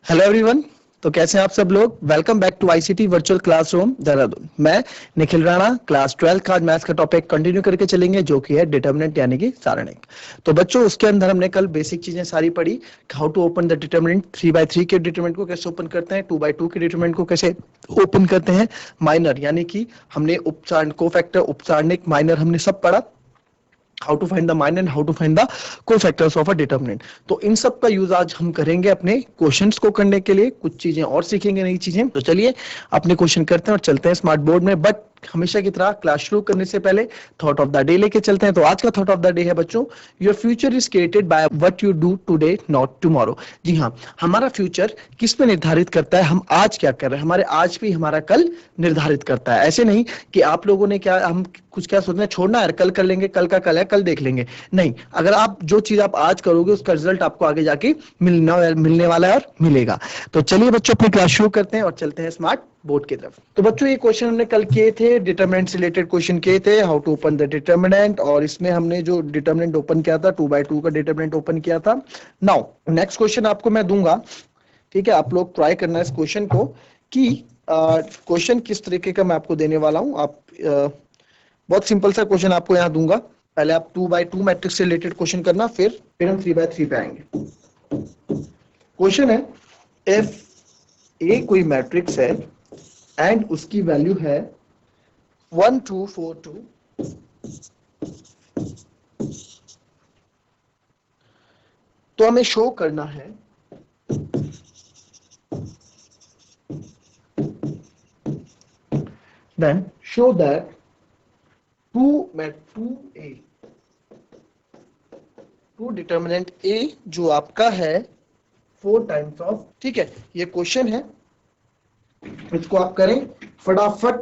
Hello everyone. तो कैसे हैं आप सब लोग। Welcome back to ICT virtual classroom Dehradun. मैं निखिल राणा, क्लास 12 का आज मैथ्स का टॉपिक कंटिन्यू करके चलेंगे, जो कि है डिटर्मिनेंट यानी कि सारणिक। तो बच्चों, उसके अंदर हमने कल बेसिक चीजें सारी पढ़ी। How to open the determinant, 3/3 के डिटर्मिनेंट को कैसे ओपन करते हैं, 2/2 के डिटर्मिनेंट को कैसे ओपन करते हैं, माइनर यानी कि हमने उपचारण, कोफैक्टर, उपचारणिक, माइनर हमने सब पढ़ा। How to find the minor and how to find the cofactors of a determinant. तो इन सब का यूज आज हम करेंगे अपने क्वेश्चंस को करने के लिए। कुछ चीजें और सीखेंगे, नई चीजें। तो चलिए अपने क्वेश्चन करते हैं और चलते हैं स्मार्ट बोर्ड में। बट हमेशा की तरह क्लास शुरू करने से पहले थॉट ऑफ द डे लेके चलते हैं। तो आज का थॉट ऑफ द डे है बच्चों, your future is created by what you do today not tomorrow. जी हाँ, हमारा फ्यूचर किस पे निर्धारित करता है, हम आज क्या कर रहे हैं। हमारे आज भी हमारा कल निर्धारित करता है। ऐसे नहीं कि आप लोगों ने क्या, हम कुछ क्या सोचना है, छोड़ना है कल कर लेंगे, कल का कल है, कल देख लेंगे। नहीं, अगर आप जो चीज आप आज करोगे उसका रिजल्ट आपको आगे जाके मिलने वाला है और मिलेगा। तो चलिए बच्चों, अपनी क्लास शुरू करते हैं और चलते हैं स्मार्ट बोर्ड की तरफ। तो बच्चों, ये क्वेश्चन हमने कल किए थे, डिटर्मिनेंट से रिलेटेड क्वेश्चन किए थे, how to open the determinant. और इसमें हमने जो डिटर्मिनेंट ओपन किया था, 2/2 का डिटर्मिनेंट ओपन किया था। नाउ नेक्स्ट क्वेश्चन आपको मैं दूंगा, ठीक है। आप लोग ट्राई करना इस क्वेश्चन को कि क्वेश्चन किस तरीके का मैं आपको देने वाला हूं। आप बहुत सिंपल सा क्वेश्चन आपको यहाँ दूंगा। पहले आप 2/2 मैट्रिक्स से रिलेटेड क्वेश्चन करना, फिर हम 3/3 पे आएंगे। क्वेश्चन है, इफ ए कोई मैट्रिक्स है एंड उसकी वैल्यू है 1 2 4 2, तो हमें शो करना है देन शो दैट 2 डिटर्मिनेंट ए जो आपका है 4 टाइम्स ऑफ, ठीक है। ये क्वेश्चन है, इसको आप करें फटाफट,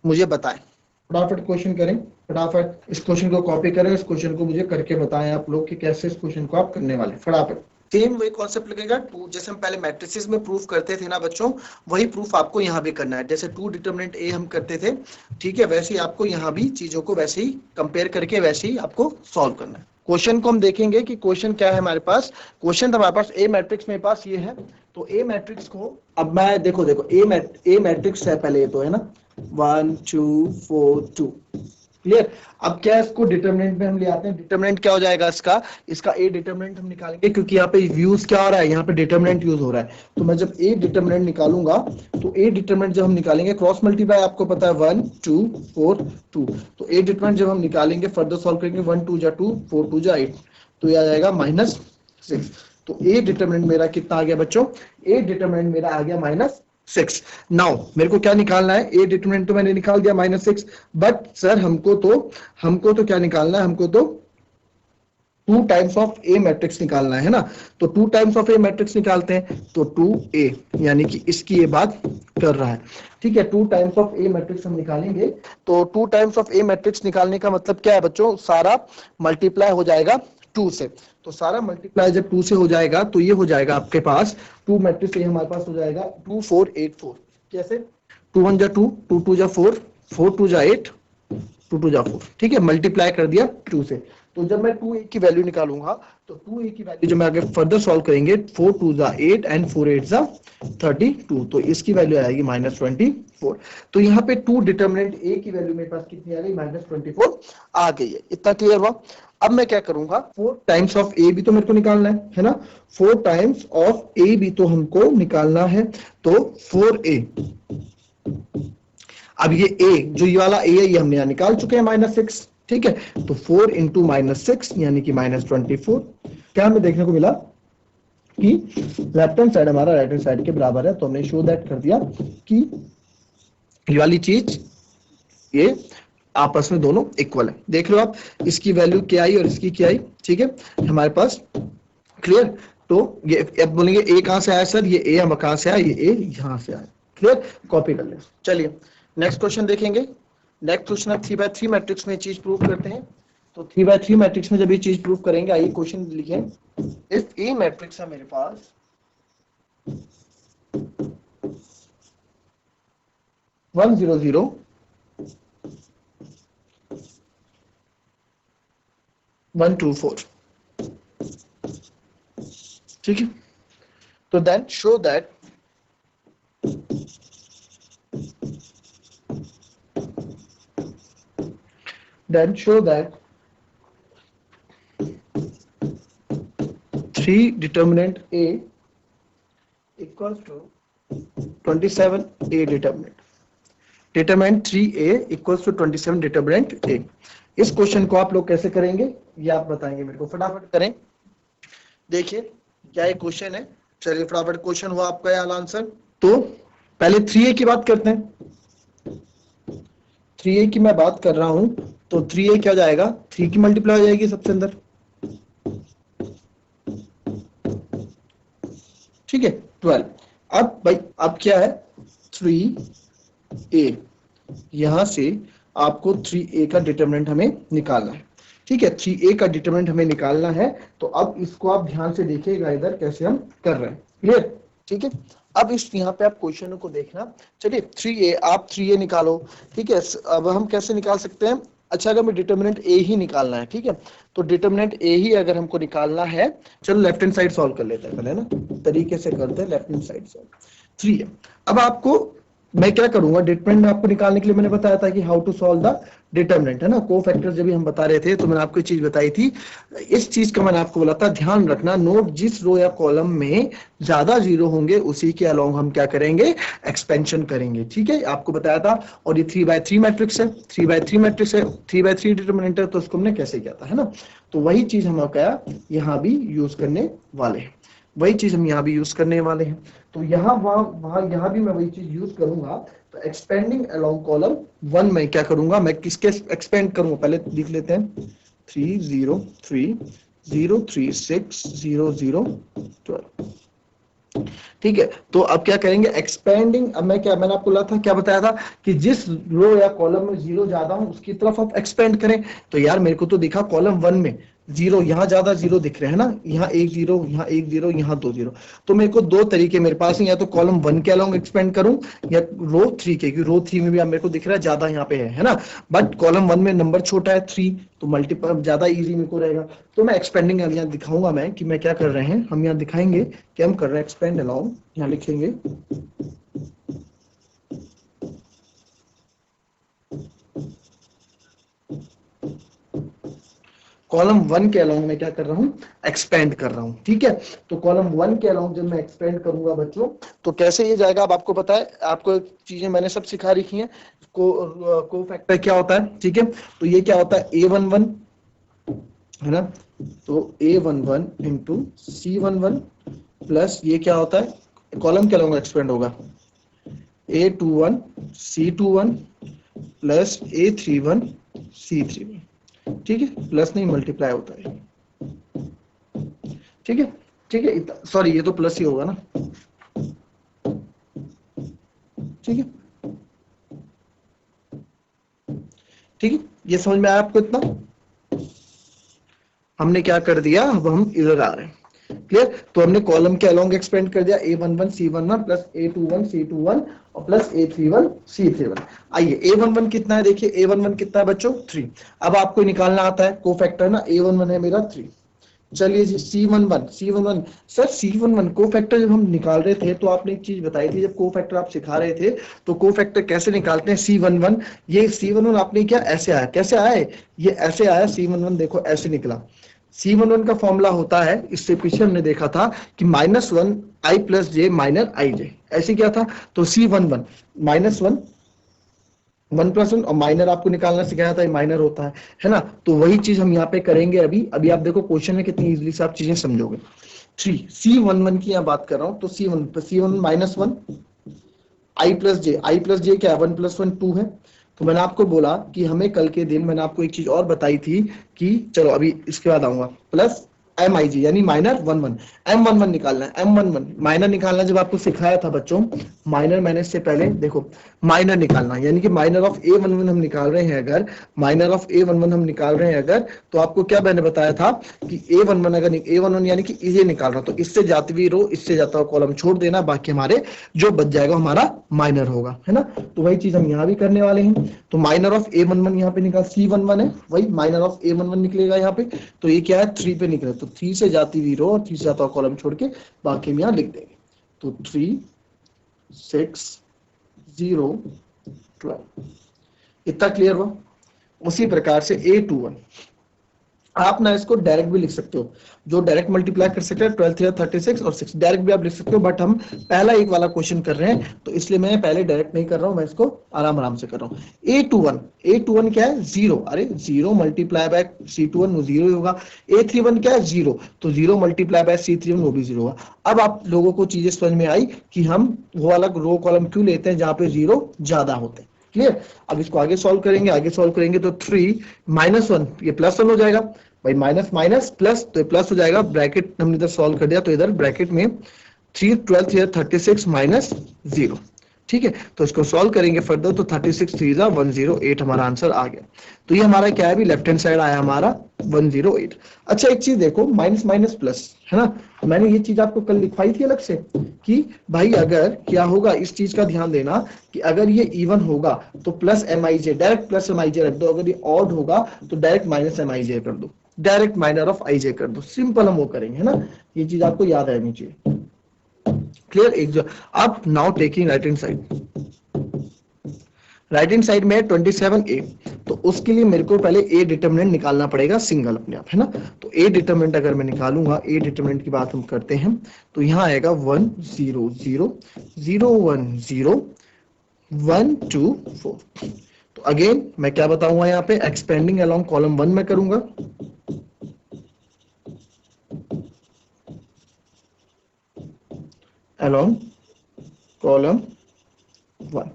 मुझे बताएं। फटाफट क्वेश्चन करें, फटाफट इस क्वेश्चन को कॉपी करें, इस क्वेश्चन को मुझे करके बताएं आप लोग कि कैसे इस क्वेश्चन को आप करने वाले। फटाफट सेम वही कॉन्सेप्ट लगेगा। टू, जैसे हम पहले मैट्रिसेस में प्रूफ करते थे ना बच्चों, वही प्रूफ आपको यहाँ भी करना है। जैसे 2 डिटर्मिनेंट ए हम करते थे, ठीक है, वैसे ही आपको यहाँ भी चीजों को वैसे ही कंपेयर करके वैसे ही आपको सॉल्व करना है। क्वेश्चन को हम देखेंगे कि क्वेश्चन क्या है हमारे पास। क्वेश्चन था हमारे पास, ए मैट्रिक्स मेरे पास ये है। तो ए मैट्रिक्स को अब मैं देखो देखो ए मैट्रिक्स है पहले, ये तो है ना 1 2 4 2, क्लियर। अब क्या है, इसको डिटर्मिनेंट में हम ले आते हैं। डिटर्मिनेंट क्या हो जाएगा इसका, इसका ए डिटर्मिनेंट हम निकालेंगे, क्योंकि यहाँ पे यूज क्या हो रहा है, यहाँ पे डिटर्मिनेंट यूज हो रहा है। तो मैं जब ए डिटर्मिनेंट निकालूंगा, तो ए डिटर्मिनेंट जब हम निकालेंगे, क्रॉस मल्टीप्लाई आपको पता है 1 2 4 2, तो ए डिटर्मिनेंट जब हम निकालेंगे, फर्दर सॉल्व करेंगे, 1 2 जा 2, 4 2 जा 8, तो ये आ जाएगा -6। तो ए डिटर्मिनेंट मेरा कितना आ गया बच्चों, ए डिटर्मिनेंट मेरा आ गया -6। नाउ मेरे को क्या निकालना है, ए डिटरमिनेंट तो मैंने निकाल दिया -6, बट सर हमको तो क्या निकालना है, हमको तो 2 टाइम्स ऑफ ए मैट्रिक्स निकालना है ना। तो 2 टाइम्स ऑफ ए मैट्रिक्स निकालते हैं, तो 2a, यानी कि इसकी ये बात कर रहा है, ठीक है। 2 टाइम्स ऑफ ए मैट्रिक्स हम निकालेंगे, तो 2 टाइम्स ऑफ ए मैट्रिक्स निकालने का मतलब क्या है बच्चों, सारा मल्टीप्लाई हो जाएगा 2 से। तो सारा मल्टीप्लाई जब 2 से हो जाएगा, तो ये हो जाएगा आपके पास 2 मैट्रिक्स, ये हमारे पास हो जाएगा 2 4 8 4। कैसे, 2 1 जा 2, 2 2 जा 4, 4 2 जा 8, 2 2 जा 4, ठीक है। मल्टीप्लाई कर दिया 2 से। तो जब मैं 2a की वैल्यू निकालूंगा, तो 2a की वैल्यू जब मैं आगे फर्दर सॉल्व करेंगे, 4 2 जा 8 एंड 4 8 जा 32, तो इसकी वैल्यू आएगी -24। तो यहाँ पे 2 डिटर्मिनेंट a की वैल्यू मेरे पास कितनी आ गई, -24 आ गई है। इतना क्लियर हुआ। अब मैं क्या करूंगा, 4 टाइम्स ऑफ a भी तो मेरे को निकालना है ना। 4 टाइम्स ऑफ a भी तो हमको निकालना है, तो 4a। अब ये a, जो ये वाला a है, ये हमने यहाँ निकाल चुके हैं -6, ठीक है। तो 4 इंटू -6 यानी कि -24। क्या हमें देखने को मिला कि लेफ्ट हैंड साइड हमारा राइट हैंड साइड के बराबर है। तो हमने शो दैट कर दिया कि ये वाली चीज, ये आपस में दोनों इक्वल है। देख लो आप, इसकी वैल्यू क्या आई और इसकी क्या आई, ठीक है हमारे पास, क्लियर। तो ये अब बोलेंगे ए कहां से आया सर, ये ए हम कहां से आया, ये ए यहां से आया, क्लियर। कॉपी कर ले। चलिए नेक्स्ट क्वेश्चन देखेंगे। नेक्स्ट क्वेश्चन अब 3/3 मैट्रिक्स में चीज प्रूव करते हैं। तो 3/3 मैट्रिक्स में जब ये चीज प्रूव करेंगे, आइए क्वेश्चन लिखें। इफ ए मैट्रिक्स है मेरे पास 1 0 0 1 2 4, ठीक है। तो then show that three determinant A equals to 27 A determinant 3a equals to 27 determinant A. इस क्वेश्चन को आप लोग कैसे करेंगे ये आप बताएंगे मेरे को, फटाफट करें। देखिए क्या ये क्वेश्चन है, चलिए फटाफट क्वेश्चन हुआ आपका यार आंसर। तो पहले 3a की बात करते हैं। 3a की मैं बात कर रहा हूं तो 3a क्या हो जाएगा, 3 की मल्टीप्लाई हो जाएगी सबसे अंदर, ठीक है 12। अब भाई अब क्या है 3a, यहां से आपको 3a का डिटरमिनेंट हमें निकालना है, ठीक है 3a का डिटरमिनेंट हमें निकालना है। तो अब इसको आप ध्यान से देखिएगा इधर कैसे हम कर रहे हैं, क्लियर, ठीक है। अब इस यहाँ पे आप क्वेश्चन को देखना, चलिए 3a आप 3a निकालो, ठीक है। अब हम कैसे निकाल सकते हैं, अच्छा अगर मैं डिटरमिनेंट a ही निकालना है, ठीक है, तो डिटरमिनेंट a ही अगर हमको निकालना है, चलो लेफ्ट हैंड साइड सॉल्व कर लेते हैं पहले ना, तरीके से करते हैं left hand side solve 3a। अब आपको मैं क्या करूंगा, डिटरमिनेंट आपको निकालने के लिए मैंने बताया था कि how to solve the determinant, है ना, कोफैक्टर जब भी हम बता रहे थे तो मैंने आपको एक चीज बताई थी, इस चीज का मैंने आपको बोला था ध्यान रखना, नोट जिस रो या कॉलम में ज्यादा जीरो होंगे उसी के अलोंग हम क्या करेंगे, एक्सपेंशन करेंगे, ठीक है, आपको बताया था। और ये 3x3 मैट्रिक्स है, 3x3 मैट्रिक्स है, 3x3 डिटरमिनेंट है, तो उसको हमने कैसे किया था, है ना। तो वही चीज हम क्या यहाँ भी यूज करने वाले हैं, वही चीज हम यहाँ भी यूज करने वाले हैं। तो यहाँ वहां यहाँ भी मैं वही चीज यूज करूंगा। तो एक्सपेंडिंग अलोंग कॉलम 1 में क्या करूंगा, मैं किसके एक्सपेंड करूंगा, पहले लिख लेते हैं 3 0 3 0 3 6 0 0 12, ठीक है। तो अब क्या करेंगे एक्सपेंडिंग, अब मैंने आपको था क्या बताया था कि जिस रो या कॉलम में जीरो ज्यादा हो उसकी तरफ आप एक्सपेंड करें। तो यार मेरे को तो दिखा कॉलम 1 में जीरो, यहाँ ज्यादा जीरो दिख रहे हैं ना, यहाँ 1 0, यहाँ 1 0, यहाँ 2 0। तो मेरे को दो तरीके मेरे पास है, या तो कॉलम 1 के अलोंग एक्सपेंड करूं या रो 3 के, क्योंकि रो 3 में भी मेरे को दिख रहा है ज्यादा यहाँ पे है ना, बट कॉलम 1 में नंबर छोटा है 3, तो मल्टीपल ज्यादा इजी मेरे को रहेगा। तो मैं एक्सपेंडिंग यहाँ दिखाऊंगा मैं कि मैं क्या कर रहे हैं, हम यहाँ दिखाएंगे कि हम कर रहे हैं एक्सपेंड अलोंग, यहाँ लिखेंगे कॉलम 1 के अलोंग में क्या कर रहा हूं, एक्सपेंड कर रहा हूं, ठीक है। तो कॉलम 1 के अलोंग जब मैं एक्सपेंड करूंगा बच्चों, तो कैसे ये जाएगा, अब आपको पता है, आपको चीजें मैंने सब सिखा रखी हैं, को फैक्टर क्या होता है, ठीक है। तो ये क्या होता है a11, है ना, तो a11 इंटू c11 प्लस ये क्या होता है, कॉलम के अलोंग एक्सपेंड होगा a21 c21 plus a31 c31, ठीक है, प्लस नहीं मल्टीप्लाई होता है, ठीक है, ठीक है, सॉरी ये तो प्लस ही होगा ना, ठीक है, ठीक है, ये समझ में आया आपको इतना। हमने क्या कर दिया, अब हम इधर आ रहे हैं, क्लियर। तो हमने कॉलम के अलोंग एक्सपेंड कर दिया a11 c11 plus a21 c21 और प्लस a31 c31। आइए a11 कितना है, देखिए a11 कितना है बच्चों 3। अब आपको निकालना आता है कोफैक्टर ना, a11 है मेरा 3। चलिए जी c11 सर c11 कोफैक्टर जब हम निकाल रहे थे तो आपने एक चीज बताई थी, जब कोफैक्टर आप सिखा रहे थे तो कोफैक्टर कैसे निकालते हैं c11, ये c11 आपने क्या ऐसे आया, कैसे आया, ये ऐसे आया c11, देखो ऐसे निकला। c11 का फॉर्मूला होता है, इससे पीछे हमने देखा था कि -1 i प्लस जे माइनर आई जे, ऐसे क्या था। तो c11 -1 1 + 1 और माइनर आपको निकालना सिखाया था, माइनर होता है ना। तो वही चीज हम यहाँ पे करेंगे अभी आप देखो क्वेश्चन में कितनी इजीली से आप चीजें समझोगे। 3 c11 की यहाँ बात कर रहा हूँ, तो c1 -1 i प्लस जे क्या है 1 + 1 2 है। तो मैंने आपको बोला कि हमें कल के दिन मैंने आपको एक चीज और बताई थी कि चलो अभी इसके बाद आऊंगा, प्लस MIG यानी माइनर 11 M11 निकालना है, M11 माइनर निकालना जब आपको सिखाया था बच्चों, माइनर मैंने इससे पहले देखो माइनर निकालना यानी कि माइनर ऑफ A11 हम निकाल रहे हैं अगर, माइनर ऑफ A11 हम निकाल रहे हैं अगर, तो आपको क्या मैंने बताया था कि A11 अगर A11 यानी कि ये निकाल रहा, तो इससे जाती हुई रो इससे जाता हुआ कॉलम छोड़ देना, बाकी हमारे जो बच जाएगा हमारा माइनर होगा, है ना। तो वही चीज हम यहाँ भी करने वाले हैं। तो माइनर ऑफ A11 यहाँ पे निकाल, C11 है वही माइनर ऑफ A11 निकलेगा यहाँ पे, तो ये क्या है 3 पे निकले, तो 3 से जाती हुई रो और 3 से जाता हुआ कॉलम छोड़ के बाकी हम यहाँ लिख देंगे। तो 3 6 0 12। इतना क्लियर हुआ। उसी प्रकार से A21 आप ना इसको डायरेक्ट भी लिख सकते हो, जो डायरेक्ट मल्टीप्लाई कर सकते हैं 12 36 और 6 डायरेक्ट भी आप लिख सकते हो, बट हम पहला एक वाला क्वेश्चन कर रहे हैं तो इसलिए मैं पहले डायरेक्ट नहीं कर रहा हूं, मैं इसको आराम आराम से कर रहा हूं। A21 क्या है? 0। अरे 0 मल्टीप्लाई बाय C21 वो 0 ही होगा। A31 क्या है? 0, तो 0 मल्टीप्लाई बाय C31 वो भी 0 होगा। अब आप लोगों को चीजें समझ में आई कि हम वो वाला रो कॉलम क्यों लेते हैं जहां पे 0 ज्यादा होते हैं। क्लियर। अब इसको आगे सॉल्व करेंगे तो 3 -1 ये +1 हो जाएगा भाई, माइनस माइनस प्लस, तो ये प्लस हो जाएगा। ब्रैकेट हमने इधर सॉल्व कर दिया तो इधर ब्रैकेट में 3 12 36 -0। ठीक है, तो इसको सॉल्व करेंगे फर्दर तो 36 3 108 हमारा आंसर आ गया। तो ये हमारा क्या है? भी लेफ्ट हैंड साइड आया हमारा 108। अच्छा एक चीज देखो, माइनस माइनस प्लस है ना, मैंने ये चीज आपको कल लिखवाई थी अलग से कि भाई अगर क्या होगा, इस चीज का ध्यान देना कि अगर ये इवन होगा तो plus MIJ, direct plus MIJ रख दो। अगर ये ऑड होगा तो डायरेक्ट माइनस MIJ कर दो, डायरेक्ट माइनर ऑफ IJ कर दो। सिंपल हम वो करेंगे, है ना। ये चीज आपको याद रहनी चाहिए। क्लियर। अब now taking right hand side में 27A, तो उसके लिए मेरे को पहले A डिटरमिनेंट निकालना पड़ेगा सिंगल अपने आप, है ना। तो A डिटरमिनेंट अगर मैं निकालूंगा, A डिटरमिनेंट की बात हम करते हैं तो यहाँ आएगा 1 0 0 0 1 0 1 2 4। तो अगेन मैं क्या बताऊंगा यहाँ पे, एक्सपेंडिंग अलोंग कॉलम 1 में करूंगा, अलोंग कॉलम 1,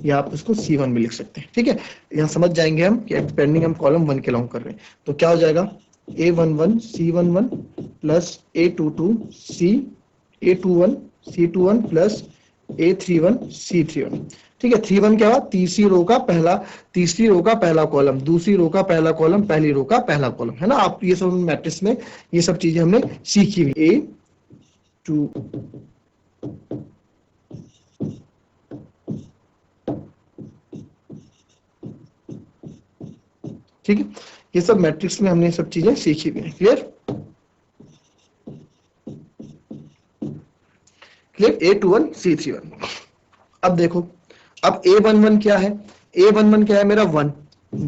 या आप इसको C1 में लिख सकते हैं। ठीक है, यहां समझ जाएंगे हम कि एक्सपेंडिंग हम कॉलम 1 के अलोंग कर रहे हैं। तो क्या हो जाएगा, A11 C11 plus A22 A21 C21 plus A31 C31। ठीक है, 31 क्या हुआ? तीसरी रो का पहला कॉलम, दूसरी रो का पहला कॉलम, पहली रो का पहला कॉलम, है ना। आप ये सब मैट्रिक्स में ये सब चीजें हमने सीखी हुई। A2 ठीक है, ये सब मैट्रिक्स में हमने सब चीजें सीखी हुई हैं। क्लियर। A21 C31। अब देखो, अब A11 क्या है? A11 क्या है मेरा? 1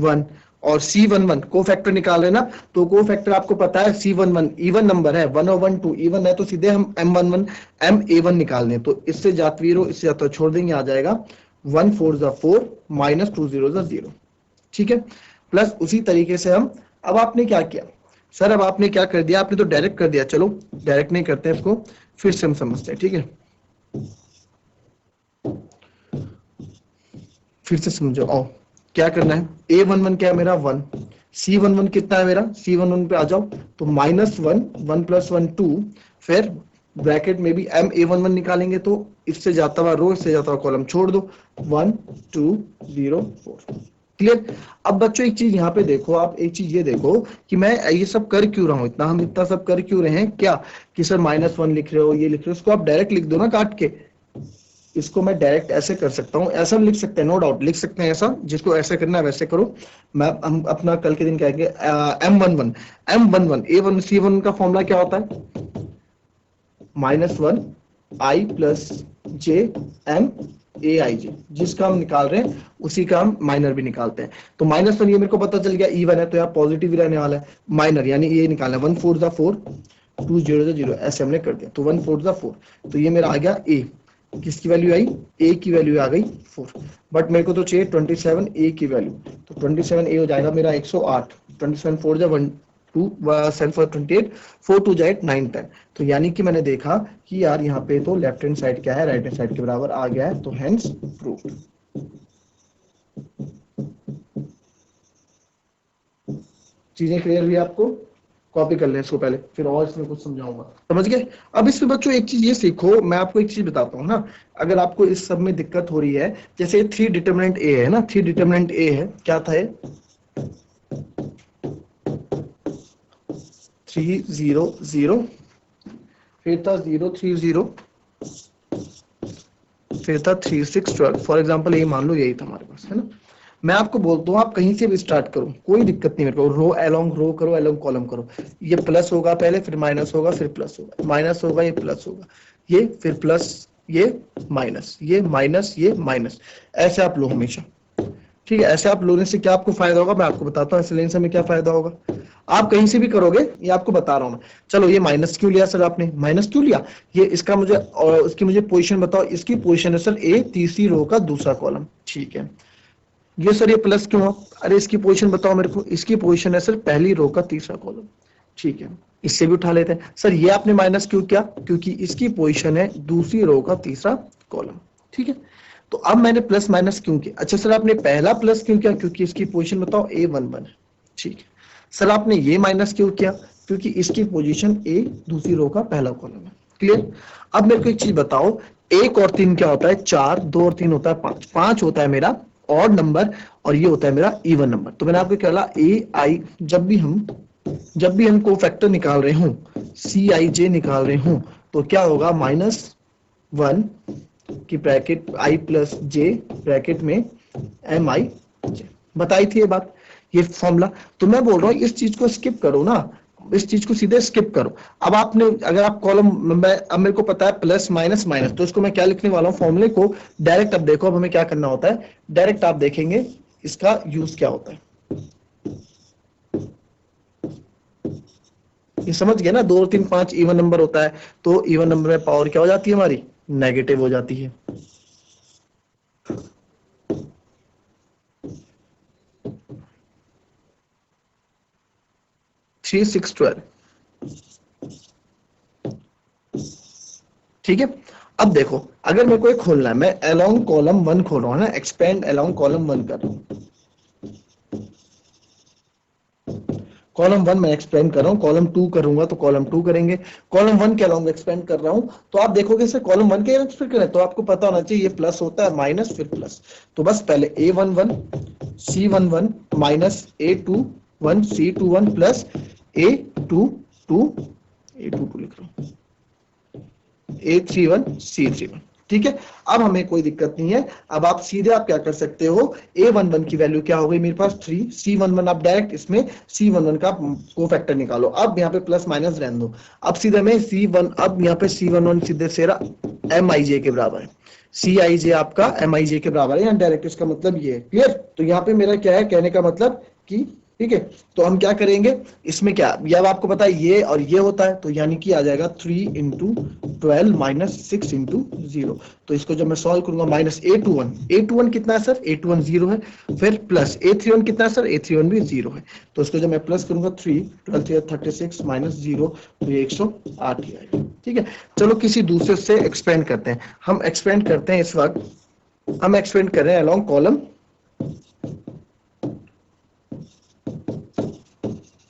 1 और C11 को फैक्टर निकाल रहे ना, तो को फैक्टर आपको पता है C11 इवन नंबर है, 1 और 1 2 इवन है, तो सीधे हम M11 MA1 निकाल दें। तो इससे जातवीरो इससे जाता छोड़ देंगे, आ जाएगा 1 4 4 -2 0 0। ठीक है, प्लस उसी तरीके से हम, अब आपने क्या किया सर, अब आपने क्या कर दिया, आपने तो डायरेक्ट कर दिया। चलो डायरेक्ट नहीं करते हैं, इसको फिर से हम समझते हैं। ठीक है, फिर से समझो। आओ क्या करना है, A11 क्या है मेरा? 1, C11 कितना है मेरा? C11 पे आ जाओ, तो -1 1 + 1 2, फिर ब्रैकेट में भी MA11 निकालेंगे तो इससे जाता हुआ रो, इससे जाता हुआ कॉलम छोड़ दो, 1 2 0 4। क्लियर। अब बच्चों एक चीज यहाँ पे देखो, आप एक चीज ये देखो कि मैं ये सब कर क्यों रहा हूँ, हम इतना सब कर क्यों रहे हैं, क्या कि सर -1 लिख रहे हो, ये लिख रहे हो, इसको आप डायरेक्ट लिख दो ना काट के। इसको मैं डायरेक्ट ऐसे कर सकता हूँ, ऐसा लिख सकते हैं, नो डाउट लिख सकते हैं ऐसा, जिसको ऐसे करना है वैसे करो। मैं हम अपना कल के दिन कहेंगे M11 A1 C1 का फॉर्मूला क्या होता है? -1 I + J M AIJ, जिसका हम निकाल रहे हैं उसी का हम माइनर भी निकालते हैं। तो -1 ये मेरे को पता चल गया इवन है, तो यहाँ पॉजिटिव ही रहने वाला है। माइनर यानी ये निकालना है, 1 4 4 2 0 0, ऐसे हमने कर दिया। तो 1 4 4, तो ये मेरा आ गया A। किसकी वैल्यू आई? A की वैल्यू आ गई 4, बट मेरे को तो चाहिए 27 A की वैल्यू, तो 27 A हो जाएगा मेरा 108। 27 4 जा 1 2 7 4 28 4 2 जा 9 10। तो यानी कि मैंने देखा कि यार यहाँ पे तो लेफ्ट हैंड साइड क्या है, राइट हैंड साइड के बराबर आ गया है, तो हेंस प्रूव्ड। चीजें क्लियर हुई आपको? कॉपी कर लें इसको पहले, फिर और इसमें कुछ समझाऊंगा। समझ गए? अब इसमें बच्चों एक चीज ये सीखो, मैं आपको एक चीज बताता हूँ ना, अगर आपको इस सब में दिक्कत हो रही है, जैसे 3 डिटरमिनेंट A है ना, 3 डिटरमिनेंट A है, क्या था ये? 3 0 0, फिर था 0 3 0, फिर था 3 6 12। फॉर एग्जाम्पल ये मान लो यही था हमारे पास, है ना। मैं आपको बोलता हूँ आप कहीं से भी स्टार्ट करो, कोई दिक्कत नहीं मेरे को, रो अलोंग रो करो, अलोंग कॉलम करो। ये प्लस होगा पहले, फिर माइनस होगा, फिर प्लस होगा, माइनस होगा, ये प्लस होगा, ये फिर प्लस, ये माइनस, ये माइनस, ये माइनस, ऐसे आप लो हमेशा। ठीक है, ऐसे आप लोने से क्या आपको फायदा होगा मैं आपको बताता हूँ। ऐसे लेने से हमें क्या फायदा होगा, आप कहीं से भी करोगे, ये आपको बता रहा हूं मैं। चलो ये माइनस क्यों लिया सर आपने, माइनस क्यों लिया, ये इसका मुझे और उसकी मुझे पोजीशन बताओ। इसकी पोजीशन है सर ए, तीसरी रो का दूसरा कॉलम। ठीक है, ये सर ये प्लस क्यों है, अरे इसकी पोजीशन बताओ मेरे को। इसकी पोजीशन है सर पहली रो का तीसरा कॉलम। ठीक है, इससे भी उठा लेते हैं। सर ये आपने माइनस क्यों किया, क्योंकि इसकी पोजीशन है दूसरी रो का तीसरा कॉलम। ठीक है, तो अब मैंने प्लस माइनस क्यों किया। अच्छा सर आपने पहला प्लस क्यों किया, क्योंकि इसकी पोजीशन बताओ A11 है। ठीक है, सर आपने ये माइनस क्यों किया, क्योंकि इसकी पोजीशन ए दूसरी रो का पहला कॉलम है। क्लियर। अब मेरे को एक चीज बताओ, 1 और 3 क्या होता है, 4, 2 और 3 होता है 5, 5 होता है मेरा ऑड नंबर और ये होता है मेरा इवन नंबर। तो मैंने आपको क्या बोला, ए आई, जब भी हम कोफैक्टर निकाल रहे हूं, CIJ निकाल रहे हूं, तो क्या होगा, -1 की bracket i plus J bracket में MI, बताई थी ये बात, ये फॉर्मूला। तो मैं बोल रहा हूँ इस चीज को स्किप करो ना, इस चीज को सीधे स्किप करो। अब आपने अगर आप कॉलम अब मेरे को पता है प्लस माइनस माइनस, तो इसको मैं क्या लिखने वाला हूँ, फॉर्मूले को डायरेक्ट। अब देखो अब हमें क्या करना होता है, डायरेक्ट आप देखेंगे इसका यूज क्या होता है। ये समझ गए ना, 2 और 3 5 इवन नंबर होता है, तो इवन नंबर में पावर क्या हो जाती है हमारी, नेगेटिव हो जाती है। थ्री 6 12। ठीक है, अब देखो अगर मेरे को एक खोलना है, मैं अलोंग कॉलम 1 खोल रहा हूँ ना, एक्सपेंड अलोंग कॉलम 1 कर रहा हूँ। कॉलम 1 में एक्सपेंड कर रहा हूँ, कॉलम 2 करूंगा तो कॉलम 2 करेंगे, कॉलम 1 के अलोंग एक्सपेंड कर रहा हूँ, तो आप देखोगे सर कॉलम 1 के एक्सपेंड करें तो आपको पता होना चाहिए ये प्लस होता है, माइनस फिर प्लस। तो बस पहले A11 C11 minus A21 C21 plus A22 लिख रहा हूँ A31 C31। ठीक है, अब हमें कोई दिक्कत नहीं है। अब आप सीधे आप क्या कर सकते हो, A11 की वैल्यू क्या हो गई मेरे पास 3, C11 आप डायरेक्ट इसमें C11 का कोफैक्टर निकालो। अब यहाँ पे प्लस माइनस रहने दो। अब सीधे में C1, अब यहाँ पे C11 सीधे सेरा MIJ के बराबर है, CIJ आपका MIJ के बराबर है, यहाँ डायरेक्ट इसका मतलब ये है। क्लियर। तो यहाँ पे मेरा क्या है कहने का मतलब कि, ठीक है, तो हम क्या करेंगे इसमें, क्या अब आपको पता है ये और ये होता है, तो यानी कि आ जाएगा 3 × 12 माइनस 6 × 0। तो इसको जब मैं सॉल्व करूंगा, माइनस A21 कितना है सर, A21 0 है, फिर प्लस A31 कितना है सर, A31 भी 0 है। तो इसको जब मैं प्लस करूंगा 3 12 36 माइनस 0, तो ये 108 ही आएगा। ठीक है, चलो किसी दूसरे से एक्सपेंड करते हैं। हम एक्सपेंड करते हैं, इस वक्त हम एक्सपेंड कर रहे हैं अलोंग कॉलम,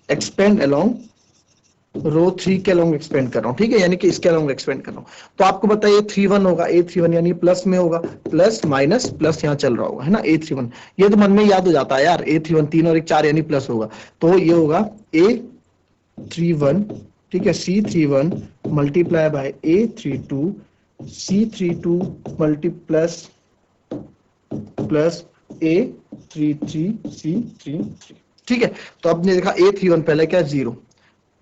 एक्सपेंड अलोंग रो 3 के अलोंग एक्सपेंड कर रहा हूं। ठीक है, यानी कि इसके अलोंग एक्सपेंड कर रहा हूं। तो आपको पता है A31 होगा, A31 यानी प्लस में होगा, प्लस माइनस प्लस यहाँ चल रहा होगा, है ना, A31। ये तो मन में याद हो जाता है यार, A31 3 और 1 4 यानी प्लस होगा, तो ये होगा A31, ठीक है, C31 multiply by A32 C32 multiplies plus A33 C33। ठीक है, तो आपने देखा A31 पहले क्या 0,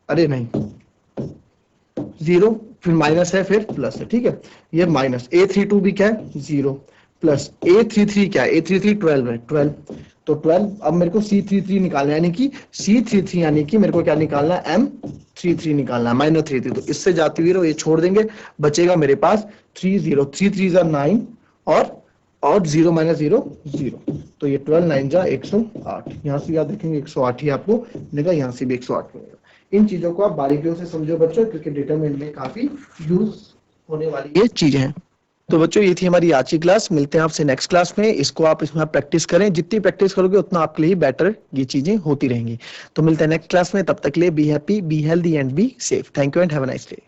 अरे नहीं 0, फिर माइनस है फिर प्लस है। ठीक है, ये माइनस A32 भी क्या है 0, प्लस A33 क्या है, A33 12 है, 12, तो 12। अब मेरे को C33 निकालना है, यानी कि C33 यानी कि मेरे को क्या निकालना है, M33 निकालना है, -33। तो इससे जाती हुई रो ये छोड़ देंगे, बचेगा मेरे पास 30, 3 3 9 और 0 माइनस 0 0, तो ये 12 9 जा 108। यहाँ से आप देखेंगे 108 ही आपको मिलेगा, यहाँ से भी 108 मिलेगा। इन चीजों को आप बारीकियों से समझो बच्चों, क्योंकि डिटरमिनेंट में काफी यूज होने वाली ये चीजें हैं। तो बच्चों ये थी हमारी आज की क्लास, मिलते हैं आपसे नेक्स्ट क्लास में। इसको आप इसमें प्रैक्टिस करें, जितनी प्रैक्टिस करोगे उतना आपके लिए बेटर ये चीजें होती रहेंगी। तो मिलते हैं नेक्स्ट क्लास में, तब तक के लिए be happy, be healthy and be safe. Thank you and have a nice day.